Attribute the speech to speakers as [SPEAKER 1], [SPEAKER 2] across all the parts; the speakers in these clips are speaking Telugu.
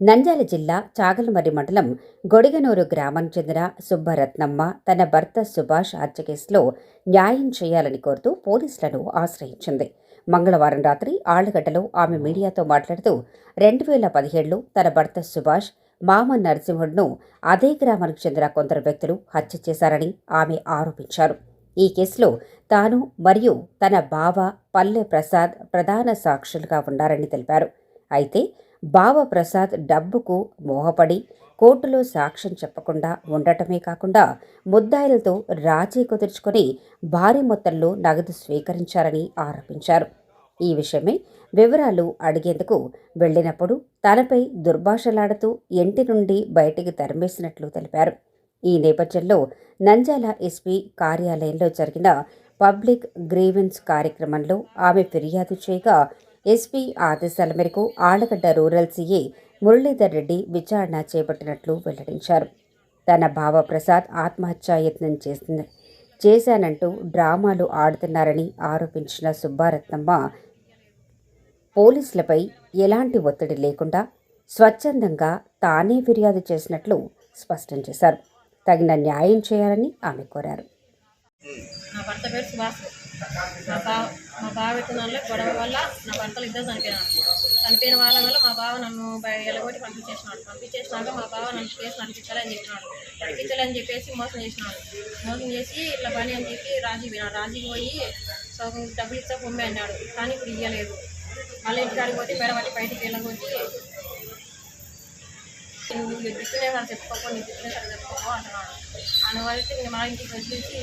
[SPEAKER 1] నంద్యాల జిల్లా చాగలమర్రి మండలం గొడిగనూరు గ్రామానికి చెందిన సుబ్బరత్నమ్మ తన భర్త సుభాష్ హత్య కేసులో న్యాయం చేయాలని కోరుతూ పోలీసులను ఆశ్రయించింది. మంగళవారం రాత్రి ఆళ్లగడ్డలో ఆమె మీడియాతో మాట్లాడుతూ 2017లో తన భర్త సుభాష్ మామ నరసింహుడును అదే గ్రామానికి చెందిన కొందరు వ్యక్తులు హత్య చేశారని ఆమె ఆరోపించారు. ఈ కేసులో తాను మరియు తన బావ పల్లె ప్రసాద్ ప్రధాన సాక్షులుగా ఉన్నారని తెలిపారు. అయితే బావ ప్రసాద్ డబ్బుకు మోహపడి కోర్టులో సాక్ష్యం చెప్పకుండా ఉండటమే కాకుండా ముద్దాయిలతో రాజీ కుదుర్చుకొని భారీ మొత్తంలో నగదు స్వీకరించారని ఆరోపించారు. ఈ విషయమై వివరాలు అడిగేందుకు వెళ్లినప్పుడు తనపై దుర్భాషలాడుతూ ఇంటి నుండి బయటికి తరిమేసినట్లు తెలిపారు. ఈ నేపథ్యంలో నంద్యాల ఎస్పీ కార్యాలయంలో జరిగిన పబ్లిక్ గ్రీవెన్స్ కార్యక్రమంలో ఆమె ఫిర్యాదు చేయగా ఎస్పీ ఆదేశాల మేరకు ఆళ్లగడ్డ రూరల్ సీఏ మురళీధర్ రెడ్డి విచారణ చేపట్టినట్లు వెల్లడించారు. తన బావ ప్రసాద్ ఆత్మహత్యాయత్నం చేశానంటూ డ్రామాలు ఆడుతున్నారని ఆరోపించిన సుబ్బారత్నమ్మ పోలీసులపై ఎలాంటి ఒత్తిడి లేకుండా స్వచ్ఛందంగా తానే ఫిర్యాదు చేసినట్లు స్పష్టం చేశారు. తగిన న్యాయం చేయాలని ఆమె కోరారు.
[SPEAKER 2] నా భర్త పేరు సుభాష్. మా బావ విత్తనాల్లో గొడవ వల్ల నా భర్తలు ఇద్దరు చనిపోయిన వాళ్ళ వల్ల మా బావ నన్ను ఎలగొట్టి పంపించేసినాక మా బావ నన్ను కేసు నడిపించాలని చెప్పినాడు. నడిపించాలని చెప్పేసి మోసం చేసి ఇట్లా పని అని చెప్పి రాజీకి పోయి సగం డబ్బులు ఇచ్చా పొమ్మే అన్నాడు. కానీ ఇప్పుడు ఇవ్వలేదు. మళ్ళీ ఇంటికాడికి పోతే బయటపట్టి బయటికి వెళ్ళగొట్టి నువ్వు దిక్కునే సార్ చెప్పుకోపో నీ దిక్కునే సార్ చెప్పుకోపో అంటున్నాడు. అందువల్ల నేను మా ఇంటికి వచ్చేసి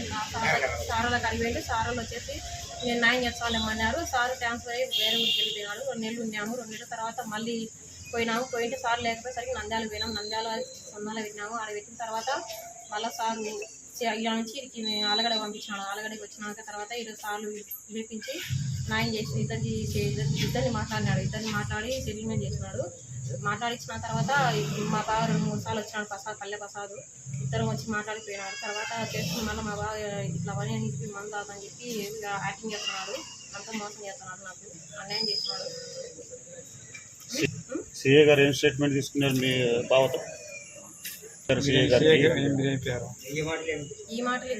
[SPEAKER 2] సారోళ్ళకి అడిగి సారోళ్ళు వచ్చేసి నేను న్యాయం చేస్తామన్నారు. సారు ట్రాన్స్ఫర్ అయ్యి వేరే ఊరికి వెళ్ళిపోయినాడు. 2 నెలలు ఉన్నాము. 2 నెలల తర్వాత మళ్ళీ పోయింటే సార్ లేకపోయేసరికి నంద్యాలకు పోయినాం. నంద్యాల సొందాలు పెట్టినాము. ఆడ పెట్టిన తర్వాత మళ్ళీ సారు ఇలా నుంచి ఆలగడ పంపించినాడు. ఆలగడకి వచ్చినాక తర్వాత 2 సార్లు పిలిపించి న్యాయం చేసి ఇద్దరిని మాట్లాడినాడు. ఇద్దరిని మాట్లాడి సెటిల్మెంట్ చేసినాడు. మాట్లాడించిన తర్వాత మా బావ 2-3 సార్లు వచ్చినాడు. పల్లె ప్రసాద్ ఇద్దరం వచ్చి మాట్లాడిపోయినాడు. తర్వాత చేసుకుని మళ్ళీ మా బావ ఇట్లా పని అని చెప్పి మందు తాదని చెప్పి యాక్టింగ్ చేస్తున్నాడు. అంతా మోసం చేస్తున్నాడు. నాకు అన్యాయం చేస్తున్నాడు.
[SPEAKER 3] సీఏ గారు ఏం స్టేట్మెంట్ తీసుకున్నారు మీ బావతో?
[SPEAKER 2] ఈ మాటలు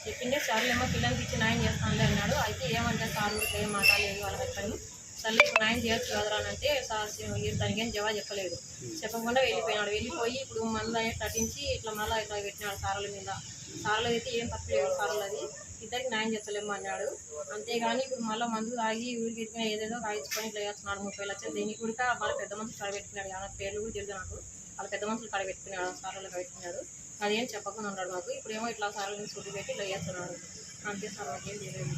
[SPEAKER 2] చెప్పిండే సార్లేమో పిల్లలకి ఇచ్చి న్యాయం చేస్తానులే అన్నాడు. అయితే ఏమంటే సార్ ఏం మాట్లాడలేదు వాళ్ళ వ్యక్తిని సర్లే న్యాయం చేయొచ్చు కదరా అని అంటే సార్ దానికి ఏం జవాబు చెప్పలేదు. చెప్పకుండా వెళ్ళిపోయినాడు. వెళ్ళిపోయి ఇప్పుడు మళ్ళీ తట్టించి ఇట్లా మళ్ళీ ఇట్లా పెట్టినాడు సార్ల మీద. సార్లు అయితే ఏం తప్పు లేదు సార్లు, అది ఇద్దరికి న్యాయం చేస్తలేము అన్నాడు. అంతేగాని ఇప్పుడు మళ్ళీ మందు తాగి ఊరికి ఎత్తుకుని ఏదేదో కాయించుకొని ఇట్లా చేస్తున్నాడు. 30 లక్షలు దేనికి కూడా వాళ్ళ పెద్ద మనుషులు కడబెట్టుకున్నాడు. ఆ పేర్లు కూడా తెలుసు నాకు. వాళ్ళ పెద్ద మనుషులు కడబెట్టుకున్నాడు. సార్లు కడబెట్టుకున్నాడు. అదేం చెప్పకుండా ఉన్నాడు మాకు. ఇప్పుడేమో ఇట్లా సార్లు సుట్టి పెట్టి ఇట్లా చేస్తున్నాడు. అంతే సార్, మాకేం తెలియదు.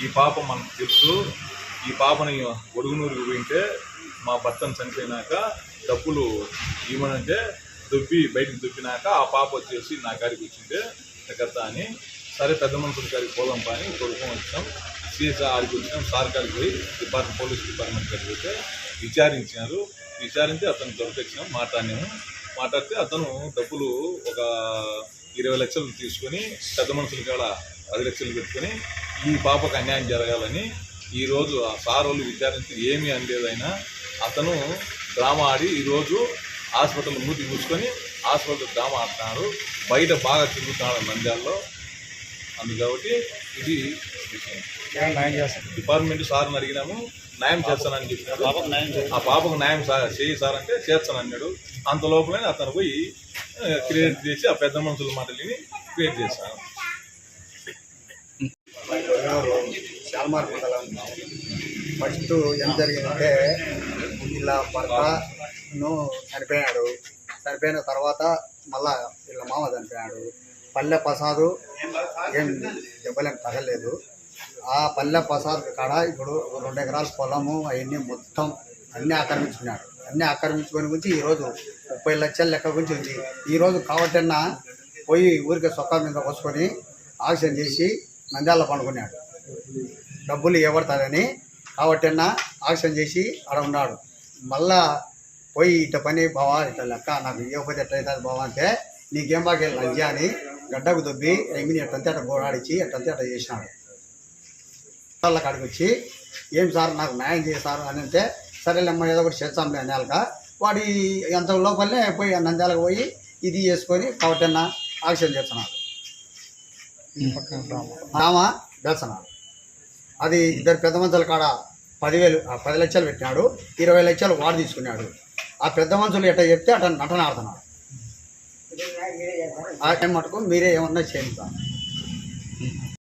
[SPEAKER 4] ఈ పాప మనకు తెలుసు. ఈ పాపని ఒడుగునూరుకు పోయింటే మా భర్తను చనిపోయినాక డబ్బులు ఇవ్వనంటే బయటకు దొబ్బినాక ఆ పాప వచ్చేసి నా గారికి వచ్చింటే కథ అని సరే పెద్ద మనుషుల గారికి పోదాం పని కొడుకుని వచ్చాం. సీఎస్ ఆడికి వచ్చినాం. సార్ గారికి పోయి పోలీస్ డిపార్ట్మెంట్ గారికి పోతే విచారించి అతను దొరికొచ్చినాం. మాట్లాడితే అతను డబ్బులు ఒక 20 లక్షలు తీసుకొని పెద్ద మనుషుల కాడ 10 లక్షలు పెట్టుకొని ఈ పాపకు అన్యాయం జరగాలని ఈరోజు ఆ సార్ వాళ్ళు విచారించి ఏమీ అనలేదైనా అతను డ్రామా ఆడి ఈరోజు హాస్పిటల్ మూతి మూసుకొని హాస్పిటల్ డ్రామా ఆడుతున్నారు. బయట బాగా తిరుగుతున్నాడు నంద్యాలలో. కాబట్టి ఇది డిపార్ట్మెంట్ సార్ని అడిగినాము. న్యాయం చేస్తానని చెప్పినాడు. ఆ పాపకు న్యాయం చేయి సార్ అంటే చేస్తానన్నాడు. అంత లోపలనే అతను పోయి క్రియేట్ చేసి ఆ పెద్ద మనుషుల మాటలని క్రియేట్ చేశాను.
[SPEAKER 5] చాలమార్ మండలం ఫస్ట్ ఏం జరిగిందంటే ఇలా భర్తను చనిపోయిన తర్వాత మళ్ళా వీళ్ళ మామ చనిపోయాడు. పల్లె ప్రసాద్ ఏం దెబ్బలేం తగలేదు. ఆ పల్లె ప్రసాద్ కాడ ఇప్పుడు 2 ఎకరాల పొలము అవన్నీ మొత్తం అన్నీ ఆక్రమించుకున్నాడు. అన్నీ ఆక్రమించుకొని గురించి ఈరోజు 30 లక్షల లెక్క గురించి ఉంది. ఈరోజు కాబట్టన్నా పోయి ఊరికి సొక్క మీద పోసుకొని ఆక్షన్ చేసి నంద్యాల పండుకున్నాడు. డబ్బులు ఇవ్వబడతారని కాబట్టన్నా ఆక్షన్ చేసి ఆడ ఉన్నాడు. మళ్ళా పోయి ఇట్ట పని బావా ఇట్లా లెక్క నాకు ఇవ్వకపోతే ఎట్లయితుంది బావా అంటే నీకేం బాగా లంజా అని గడ్డకు దొబ్బి ఎమ్మిని ఎట్టంతే అట్ట గోడాడిచ్చి ఎట్టంతే అట్ట చేసినాడు. వాళ్ళ కాడికి వచ్చి ఏం సార్ నాకు న్యాయం చేశారు అని అంటే సరేలేమ్మా ఏదో ఒకటి చేస్తాంలే అనేక వాడి ఎంత లోపలనే పోయి నంద్యాలకు పోయి ఇది చేసుకొని కాబట్టి యాక్షన్ చేస్తున్నాడు రామ చేస్తున్నాడు. అది ఇద్దరు పెద్ద మనుషుల కాడ 10 లక్షలు పెట్టినాడు, 20 లక్షలు వాడు తీసుకున్నాడు. ఆ పెద్ద మనుషులు ఎట్లా చెప్తే అట్లా నటన ఆడుతున్నాడు. ఆ టైం మటుకు మీరే ఏమన్నా చేయండి సార్.